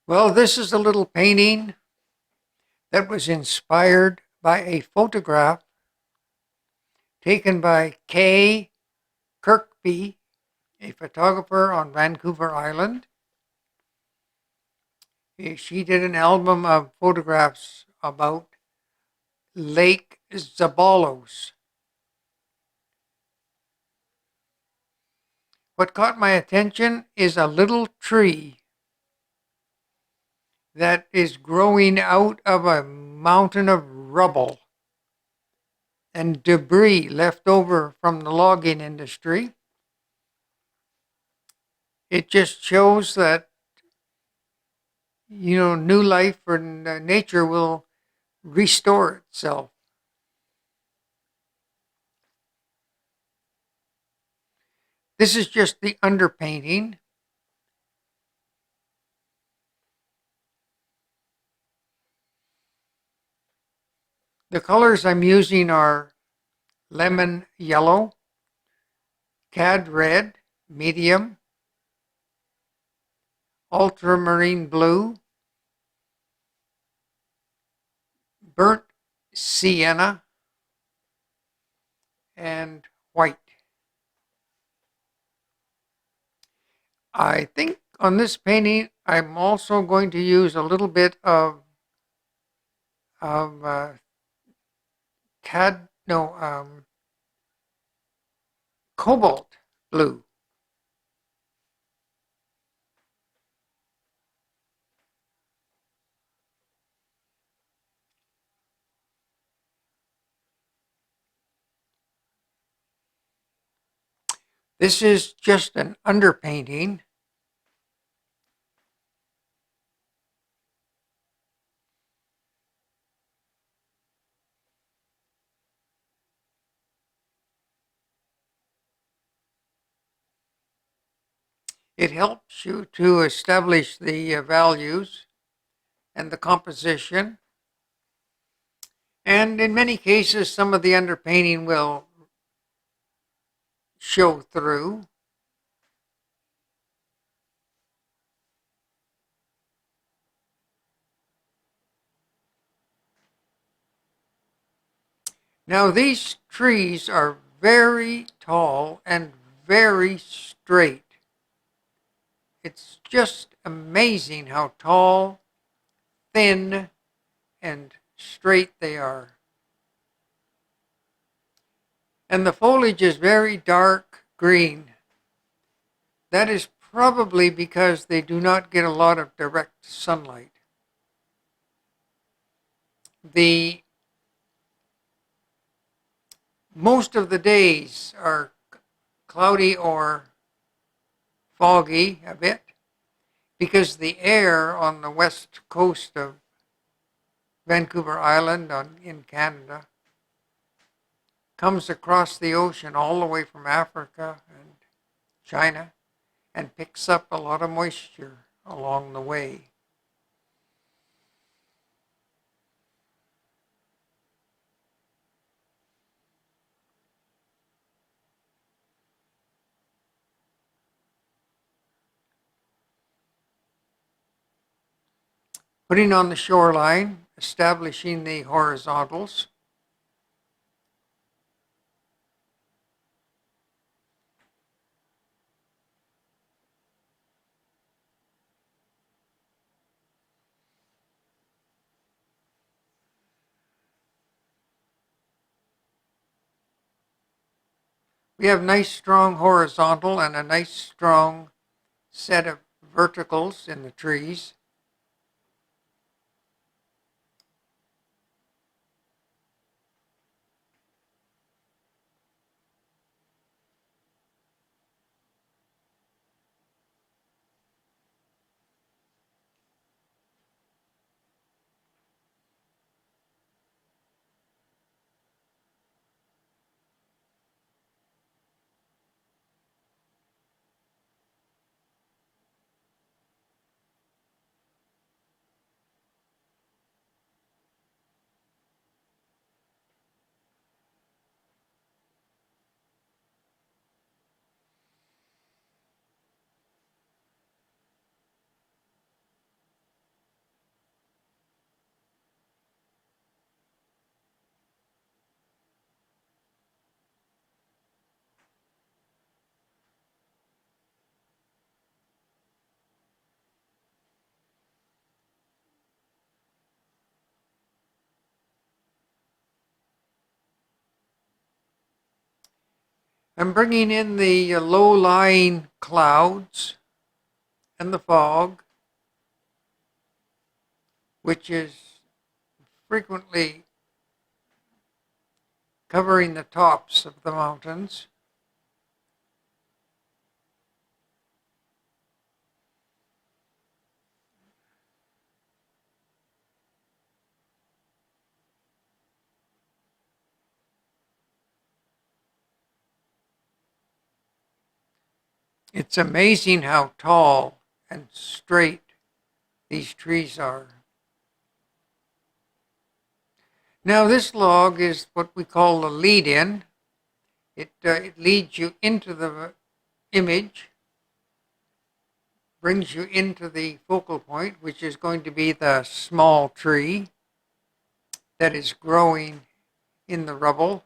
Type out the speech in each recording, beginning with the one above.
Well, this is a little painting that was inspired by a photograph taken by Kay Kirkby, a photographer on Vancouver Island. She did an album of photographs about Lake Zeballos. What caught my attention is a little tree that is growing out of a mountain of rubble and debris left over from the logging industry. It just shows that new life or nature will restore itself. This is just the underpainting. The colors I'm using are lemon yellow, cad red, medium, ultramarine blue, burnt sienna, and white. I think on this painting I'm also going to use a little bit of cad no cobalt blue. This is just an underpainting. It helps you to establish the values and the composition. And in many cases, some of the underpainting will show through. Now, these trees are very tall and very straight. It's just amazing how tall, thin, and straight they are. And the foliage is very dark green. That is probably because they do not get a lot of direct sunlight. The most of the days are cloudy or foggy a bit because the air on the west coast of Vancouver Island in Canada comes across the ocean all the way from Africa and China and picks up a lot of moisture along the way. Putting on the shoreline, establishing the horizontals. We have nice strong horizontal and a nice strong set of verticals in the trees. I'm bringing in the low-lying clouds and the fog, which is frequently covering the tops of the mountains. It's amazing how tall and straight these trees are. Now this log is what we call the lead-in. It leads you into the image, brings you into the focal point, which is going to be the small tree that is growing in the rubble.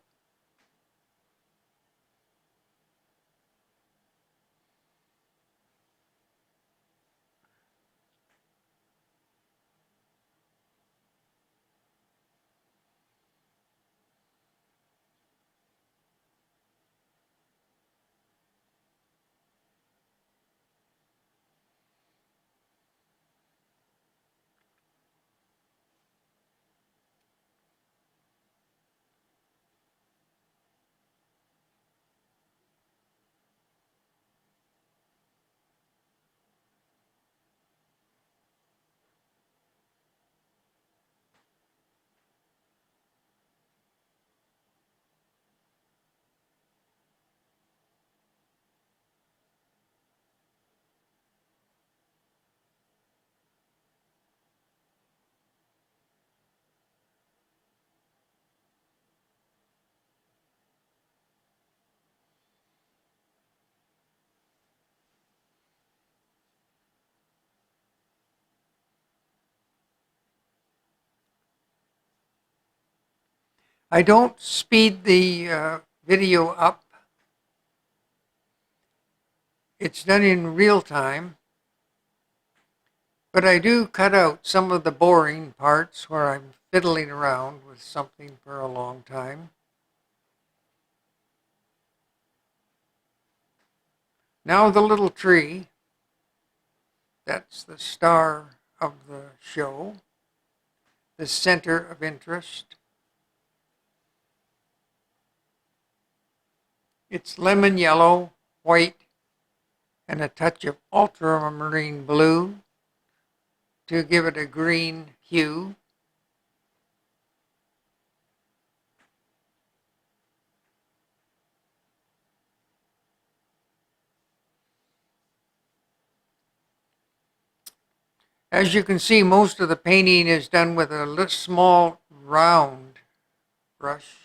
I don't speed the video up. It's done in real time, but I do cut out some of the boring parts where I'm fiddling around with something for a long time. Now the little tree, that's the star of the show, the center of interest. It's lemon yellow, white, and a touch of ultramarine blue to give it a green hue. As you can see, most of the painting is done with a little small round brush.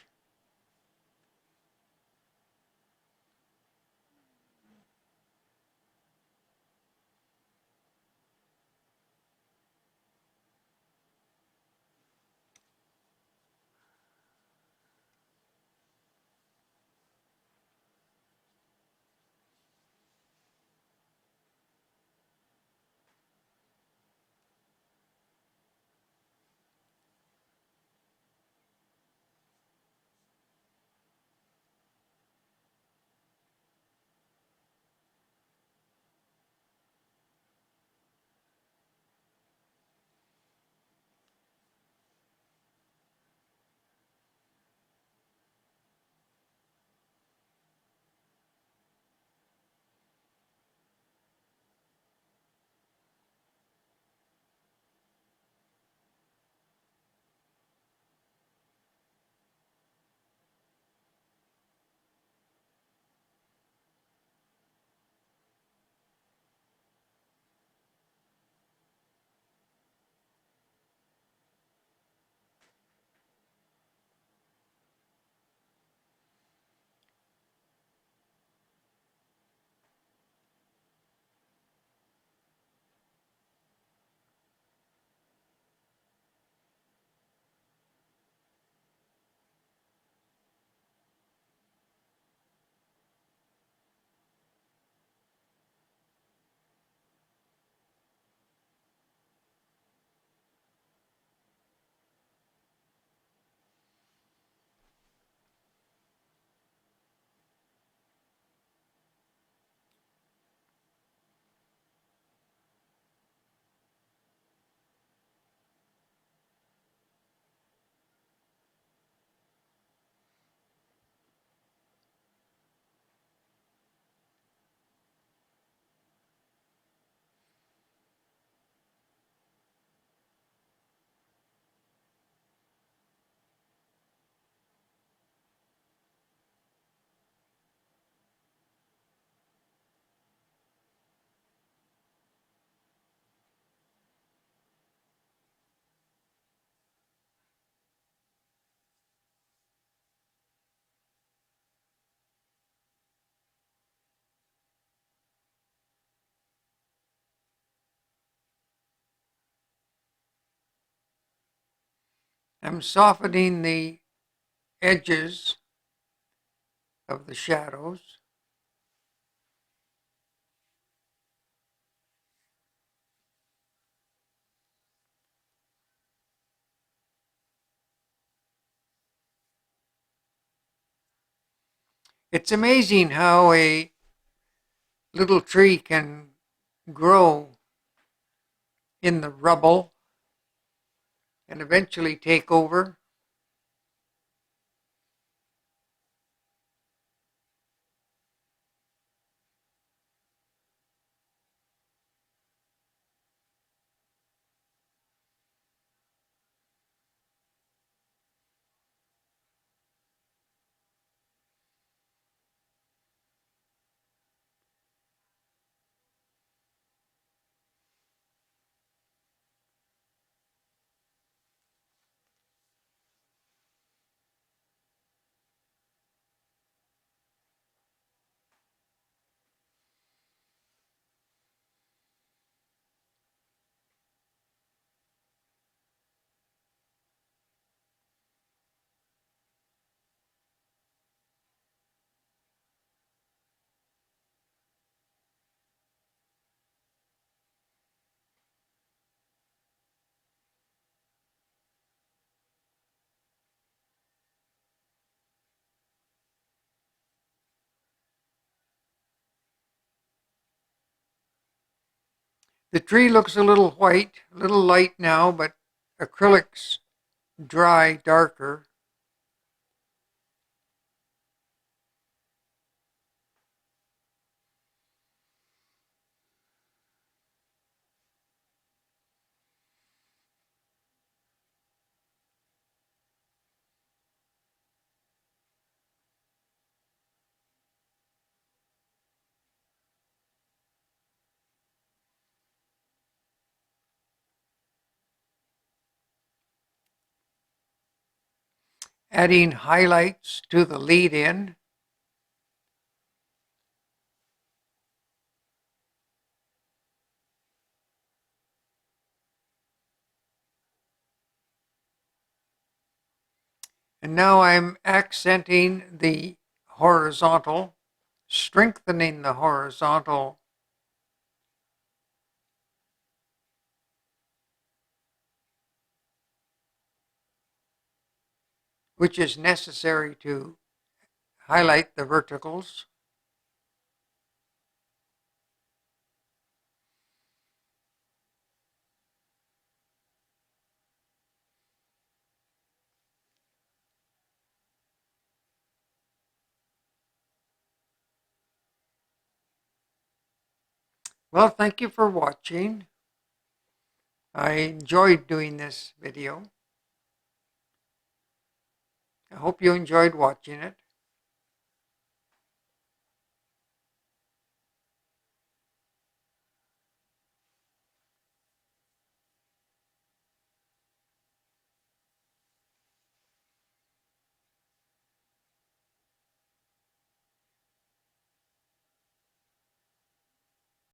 I'm softening the edges of the shadows. It's amazing how a little tree can grow in the rubble and eventually take over. The tree looks a little white, a little light now, but acrylics dry darker. Adding highlights to the lead in. And now I'm accenting the horizontal, strengthening the horizontal which is necessary to highlight the verticals. Well, thank you for watching. I enjoyed doing this video. I hope you enjoyed watching it.